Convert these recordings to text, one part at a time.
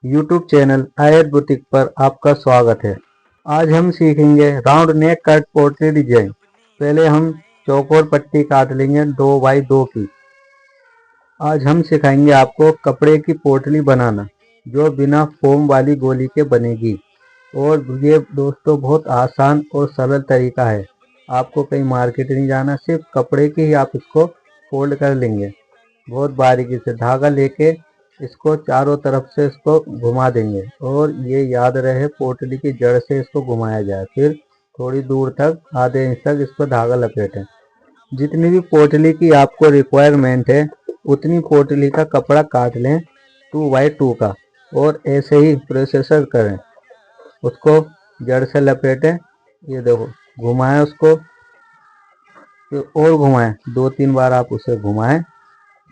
YouTube channel आयत boutique पर आपका स्वागत है। आज हम सीखेंगे राउंड नेक कट पोटली डिजाइन। पहले हम चौकोर पट्टी काट लेंगे 2x2 की। आज हम सिखाएंगे आपको कपड़े की पोटली बनाना जो बिना फोम वाली गोली के बनेगी। और ये दोस्तों बहुत आसान और सरल तरीका है। आपको कहीं मार्केट नहीं जाना, सिर्फ कपड़े की ही आप इसको फोल्ड कर लेंगे। बहुत बारीकी से धागा लेके इसको चारों तरफ से इसको घुमा देंगे और ये याद रहे पोटली की जड़ से इसको घुमाया जाए। फिर थोड़ी दूर तक आधे इंच तक इस पर धागा लपेटें। जितनी भी पोटली की आपको रिक्वायरमेंट है उतनी पोटली का कपड़ा काट लें 2x2 का और ऐसे ही प्रोसेसर करें। उसको जड़ से लपेटें, ये देखो घुमाएं उसको, फिर और घुमाएं 2-3 बार आप उसे घुमाएं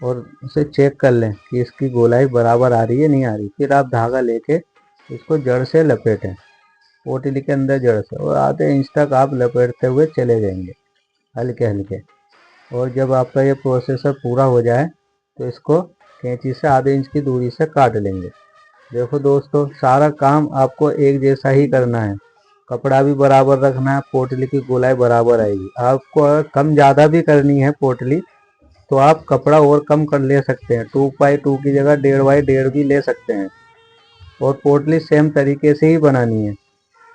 और उसे चेक कर लें कि इसकी गोलाई बराबर आ रही है नहीं आ रही। फिर आप धागा लेके इसको जड़ से लपेटें, पोटली के अंदर जड़ से, और आधे इंच तक आप लपेटते हुए चले जाएंगे हल्के हल्के। और जब आपका ये प्रोसेसर पूरा हो जाए तो इसको कैंची से आधे इंच की दूरी से काट लेंगे। देखो दोस्तों, सारा काम आपको एक जैसा ही करना है। कपड़ा भी बराबर रखना है, पोटली की गोलाई बराबर आएगी। आपको अगर कम ज़्यादा भी करनी है पोटली तो आप कपड़ा और कम कर ले सकते हैं। 2x2 की जगह 1.5x1.5 भी ले सकते हैं। और पोटली सेम तरीके से ही बनानी है।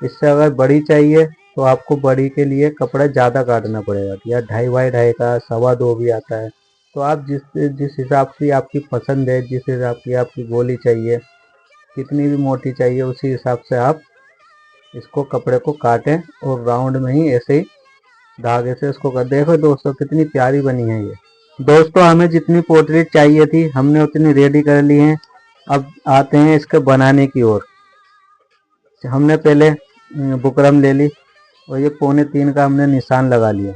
इससे अगर बड़ी चाहिए तो आपको बड़ी के लिए कपड़ा ज़्यादा काटना पड़ेगा, या 2.5x2.5 का 2.25 भी आता है। तो आप जिस जिस हिसाब से आपकी पसंद है, जिस हिसाब की आपकी गोली चाहिए, कितनी भी मोटी चाहिए, उसी हिसाब से आप इसको कपड़े को काटें और राउंड में ही ऐसे ही धागे से इसको कर। देखो दोस्तों कितनी प्यारी बनी है ये। दोस्तों हमें जितनी पोटली चाहिए थी हमने उतनी रेडी कर ली है। अब आते हैं इसके बनाने की ओर। हमने पहले बुकरम ले ली और ये 2.25 का हमने निशान लगा लिया।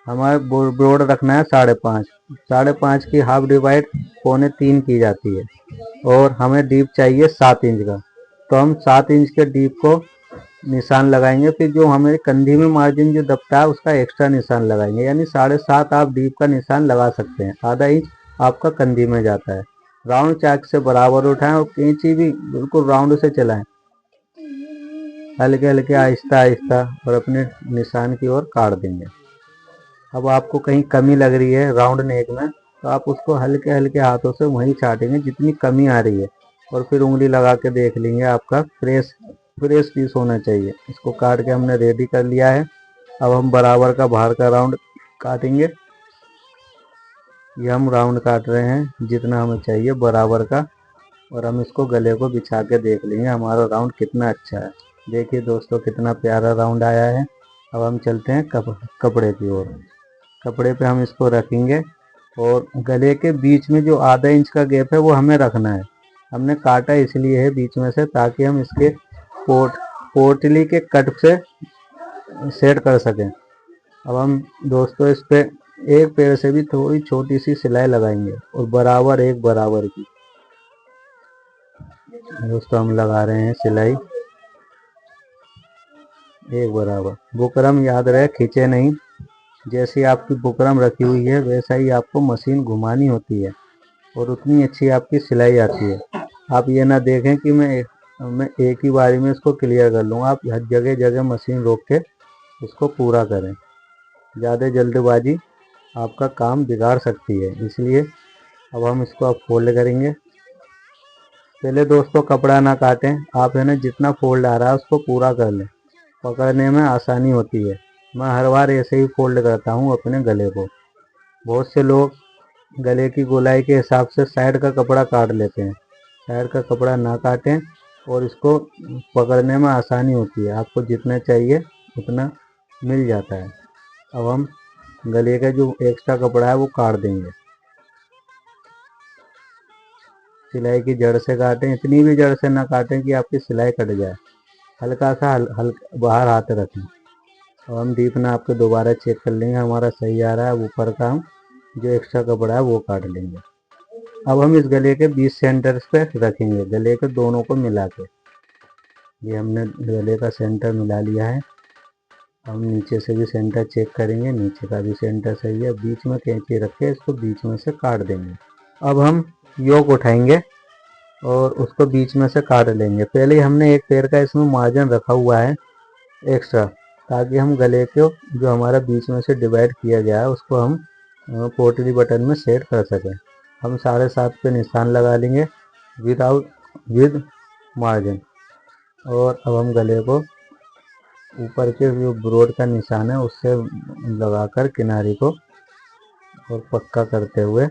हमारे ब्रोड रखना है 5.5। 5.5 की हाफ डिवाइड 2.25 की जाती है। और हमें डीप चाहिए 7 इंच का, तो हम 7 इंच के डीप को निशान लगाएंगे। फिर जो हमें कंधी में मार्जिन जो दबता है उसका एक्स्ट्रा निशान लगाएंगे, यानी 7.5 आप डीप का निशान लगा सकते हैं। आधा इंच आपका कंधी में जाता है। राउंड चाक से बराबर उठाएं और कैंची भी बिल्कुल राउंड से चलाएं, हल्के हल्के आहिस्ता आहिस्ता, और अपने निशान की ओर काट देंगे। अब आपको कहीं कमी लग रही है राउंड नेक में तो आप उसको हल्के हल्के हाथों से वहीं छाटेंगे जितनी कमी आ रही है, और फिर उंगली लगा के देख लेंगे। आपका फ्रेश पीस होना चाहिए। इसको काट के हमने रेडी कर लिया है। अब हम बराबर का बाहर का राउंड काटेंगे। ये हम राउंड काट रहे हैं जितना हमें चाहिए बराबर का, और हम इसको गले को बिछा के देख लेंगे हमारा राउंड कितना अच्छा है। देखिए दोस्तों कितना प्यारा राउंड आया है। अब हम चलते हैं कपड़े की ओर। कपड़े पे हम इसको रखेंगे और गले के बीच में जो आधा इंच का गैप है वो हमें रखना है। हमने काटा इसलिए है बीच में से ताकि हम इसके पोटली के कट से सेट कर सकें। अब हम दोस्तों इस पे एक पैर से भी थोड़ी छोटी सी सिलाई लगाएंगे और बराबर एक बराबर की। दोस्तों हम लगा रहे हैं सिलाई एक बराबर। बुकरम याद रहे खींचे नहीं। जैसी आपकी बुकरम रखी हुई है वैसा ही आपको मशीन घुमानी होती है और उतनी अच्छी आपकी सिलाई आती है। आप ये ना देखें कि मैं एक ही बारी में इसको क्लियर कर लूँगा। आप हर जगह जगह मशीन रोक के इसको पूरा करें। ज़्यादा जल्दबाजी आपका काम बिगाड़ सकती है, इसलिए अब हम इसको अब फोल्ड करेंगे। पहले दोस्तों कपड़ा ना काटें, आप है ना जितना फोल्ड आ रहा है उसको पूरा कर लें, पकड़ने में आसानी होती है। मैं हर बार ऐसे ही फोल्ड करता हूँ अपने गले को। बहुत से लोग गले की गोलाई के हिसाब से साइड का कपड़ा काट लेते हैं। साइड का कपड़ा ना काटें और इसको पकड़ने में आसानी होती है। आपको जितना चाहिए उतना मिल जाता है। अब हम गले का जो एक्स्ट्रा कपड़ा है वो काट देंगे। सिलाई की जड़ से काटें, इतनी भी जड़ से ना काटें कि आपकी सिलाई कट जाए। हल्का सा हल्का बाहर हाथ रखें। अब हम डीप नाप के दोबारा चेक कर लेंगे हमारा सही आ रहा है। ऊपर का हम जो एक्स्ट्रा कपड़ा है वो काट लेंगे। अब हम इस गले के 20 सेंटर पे रखेंगे, गले के दोनों को मिला के। ये हमने गले का सेंटर मिला लिया है। हम नीचे से भी सेंटर चेक करेंगे, नीचे का भी सेंटर सही है। बीच में कैंची रख के इसको बीच में से काट देंगे। अब हम योक उठाएंगे और उसको बीच में से काट लेंगे। पहले ही हमने एक पैर का इसमें मार्जिन रखा हुआ है एक्स्ट्रा, ताकि हम गले को जो हमारा बीच में से डिवाइड किया गया है उसको हम पोटली बटन में सेट कर सकें। हम 7.5 पे निशान लगा लेंगे विद मार्जिन। और अब हम गले को ऊपर के जो ब्रोड का निशान है उससे लगाकर किनारे को और पक्का करते हुए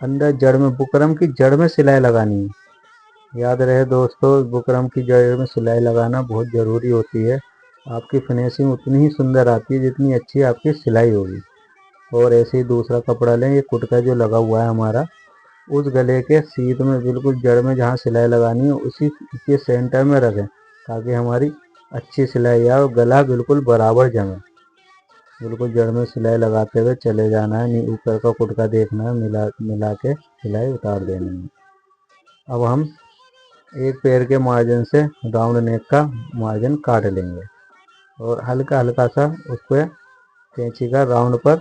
अंदर जड़ में, बुकरम की जड़ में सिलाई लगानी है। याद रहे दोस्तों, बुकरम की जड़ में सिलाई लगाना बहुत ज़रूरी होती है। आपकी फिनिशिंग उतनी ही सुंदर आती है जितनी अच्छी आपकी सिलाई होगी। और ऐसे ही दूसरा कपड़ा लें, ये कुर्ता जो लगा हुआ है हमारा, उस गले के सीध में बिल्कुल जड़ में जहाँ सिलाई लगानी है उसी के सेंटर में रखें, ताकि हमारी अच्छी सिलाई आए और गला बिल्कुल बराबर जमे। बिल्कुल जड़ में सिलाई लगाते हुए चले जाना है, ऊपर का कुर्ता देखना है, मिला के सिलाई उतार देनी है। अब हम एक पैर के मार्जिन से राउंड नेक का मार्जिन काट लेंगे और हल्का हल्का सा उस पर कैंची का राउंड पर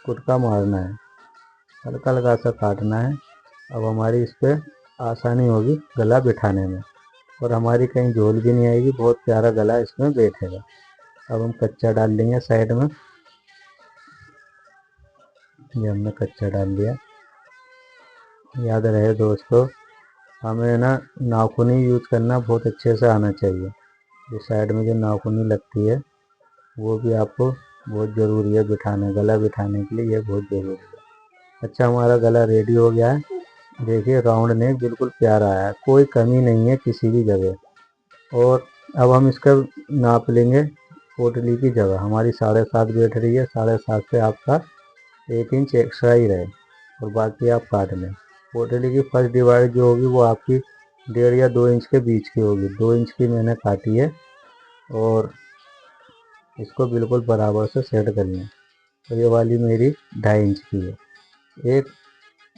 कुटका मारना है, हल्का हल्का सा काटना है। अब हमारी इस पर आसानी होगी गला बिठाने में और हमारी कहीं झोल भी नहीं आएगी, बहुत प्यारा गला इसमें बैठेगा। अब हम कच्चा डाल लेंगे साइड में, ये हमने कच्चा डाल दिया। याद रहे दोस्तों, हमें ना नाखूनी यूज करना बहुत अच्छे से आना चाहिए। ये साइड में जो नाखूनी लगती है वो भी आपको बहुत ज़रूरी है बिठाने, गला बिठाने के लिए ये बहुत ज़रूरी है। अच्छा, हमारा गला रेडी हो गया है। देखिए राउंड नेक बिल्कुल प्यारा आया है, कोई कमी नहीं है किसी भी जगह। और अब हम इसका नाप लेंगे। पोटली की जगह हमारी 7.5 बैठ रही है, 7.5 से आपका 1 इंच एक्स्ट्रा ही रहे और बाकी आप काट लें। पोटली की फर्स्ट डिवाइड जो होगी वो आपकी 1.5 या 2 इंच के बीच की होगी। 2 इंच की मैंने काटी है और इसको बिल्कुल बराबर से सेट कर लें। तो ये वाली मेरी 2.5 इंच की है। एक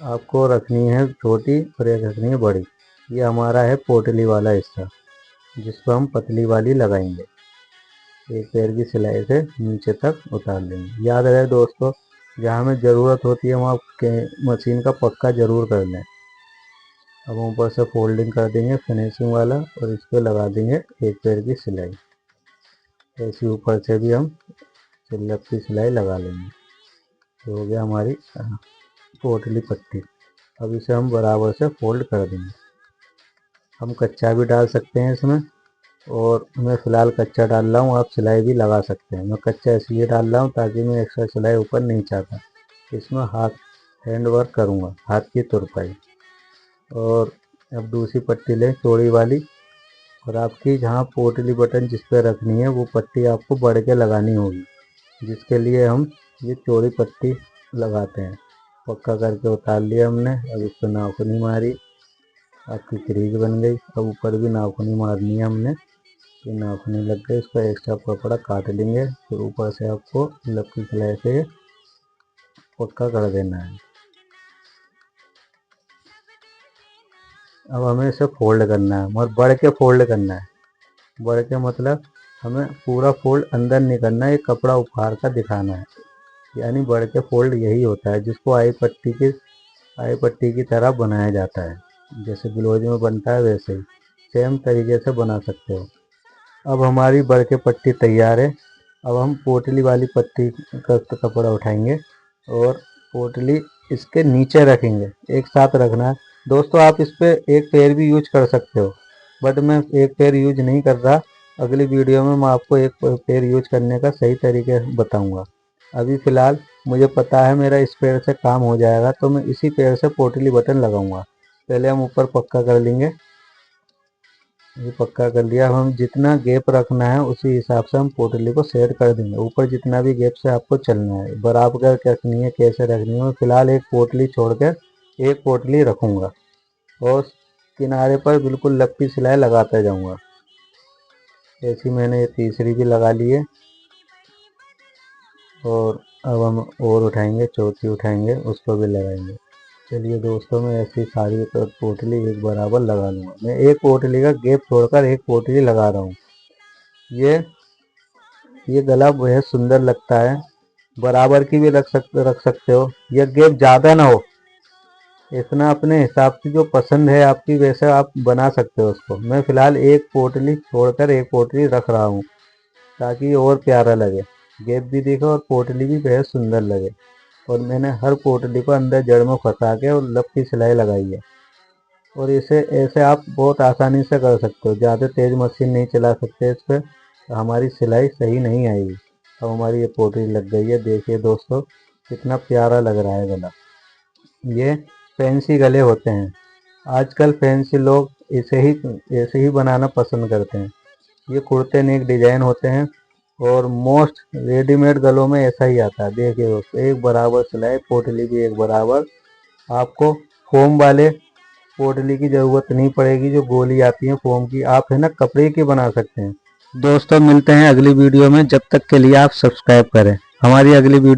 आपको रखनी है छोटी और एक रखनी है बड़ी। ये हमारा है पोटली वाला हिस्सा, जिस पर हम पतली वाली लगाएंगे। एक पैर की सिलाई से नीचे तक उतार लेंगे। याद रहे दोस्तों, जहाँ हमें ज़रूरत होती है वहाँ मशीन का पक्का ज़रूर कर लें। अब ऊपर से फोल्डिंग कर देंगे फिनिशिंग वाला और इस पर लगा देंगे एक पैर की सिलाई। ऐसी ऊपर से भी हम सिल्लक की सिलाई लगा लेंगे। तो हो गया हमारी पोटली पट्टी। अब इसे हम बराबर से फोल्ड कर देंगे। हम कच्चा भी डाल सकते हैं इसमें, और मैं फ़िलहाल कच्चा डाल रहा हूँ, आप सिलाई भी लगा सकते हैं। मैं कच्चा इसलिए डाल रहा हूँ ताकि मैं एक्स्ट्रा सिलाई ऊपर नहीं चाहता। इसमें हैंड वर्क करूँगा, हाथ की तुरपाई। और अब दूसरी पट्टी लें चौड़ी वाली, और आपकी जहाँ पोटली बटन जिस पे रखनी है वो पट्टी आपको बढ़ के लगानी होगी, जिसके लिए हम ये चौड़ी पट्टी लगाते हैं। पक्का करके उतार लिया हमने। अब इस पर नाखूनी मारी, आपकी क्रीज बन गई। अब ऊपर भी नाखूनी मारनी है हमने, ये नाखूनी लग गई। इसका एक्स्ट्रा कपड़ा काट लेंगे, फिर ऊपर से आपको लक्की सिलाई से पक्का कर देना है। अब हमें इसे फोल्ड करना है, मगर बढ़ के फोल्ड करना है। बढ़ के मतलब हमें पूरा फोल्ड अंदर नहीं करना है, ये कपड़ा उखाड़ कर दिखाना है। यानी बढ़ के फोल्ड यही होता है, जिसको आई पट्टी की तरह बनाया जाता है। जैसे ब्लाउज में बनता है वैसे ही सेम तरीके से बना सकते हो। अब हमारी बढ़ के पट्टी तैयार है। अब हम पोटली वाली पट्टी का कपड़ा उठाएंगे और पोटली इसके नीचे रखेंगे, एक साथ रखना है। दोस्तों, आप इस पर एक पैर भी यूज कर सकते हो, बट मैं एक पैर यूज नहीं कर रहा। अगली वीडियो में मैं आपको एक पैर यूज करने का सही तरीके बताऊंगा। अभी फ़िलहाल मुझे पता है मेरा इस पैर से काम हो जाएगा, तो मैं इसी पैर से पोटली बटन लगाऊंगा। पहले हम ऊपर पक्का कर लेंगे। ये पक्का कर लिया। अब हम जितना गैप रखना है उसी हिसाब से हम पोटली को सेट कर देंगे। ऊपर जितना भी गैप से आपको चलना है, बराबर रखनी है, कैसे रखनी है। फिलहाल एक पोटली छोड़कर एक पोटली रखूँगा और किनारे पर बिल्कुल लपटी सिलाई लगाता जाऊँगा। ऐसी मैंने ये तीसरी भी लगा ली है। और अब हम और उठाएंगे, चौथी उठाएंगे, उसको भी लगाएंगे। चलिए दोस्तों, मैं ऐसी सारी पोटली एक बराबर लगा लूँगा। मैं एक पोटली का गैप छोड़कर एक पोटली लगा रहा हूँ। ये गला बेहद सुंदर लगता है। बराबर की भी रख सकते हो, यह गैप ज़्यादा ना हो, इतना अपने हिसाब से जो पसंद है आपकी वैसे आप बना सकते हो उसको। मैं फ़िलहाल एक पोटली छोड़कर एक पोटली रख रहा हूँ ताकि और प्यारा लगे, गैप भी दिखे और पोटली भी बेहद सुंदर लगे। और मैंने हर पोटली को अंदर जड़ में फंसा के और लब की सिलाई लगाई है। और इसे ऐसे आप बहुत आसानी से कर सकते हो, ज़्यादा तेज़ मशीन नहीं चला सकते इस पर, तो हमारी सिलाई सही नहीं आएगी। अब हमारी ये पोटली लग गई है, देखिए दोस्तों कितना प्यारा लग रहा है गला। ये फैंसी गले होते हैं, आजकल फैंसी लोग ऐसे ही बनाना पसंद करते हैं। ये कुर्ते नेक डिजाइन होते हैं और मोस्ट रेडीमेड गलों में ऐसा ही आता है। देखिए दोस्तों एक बराबर सिलाई, पोटली भी एक बराबर। आपको फोम वाले पोटली की ज़रूरत नहीं पड़ेगी, जो गोली आती है फोम की, आप है ना कपड़े की बना सकते हैं। दोस्तों मिलते हैं अगली वीडियो में, जब तक के लिए आप सब्सक्राइब करें हमारी अगली वीडियो।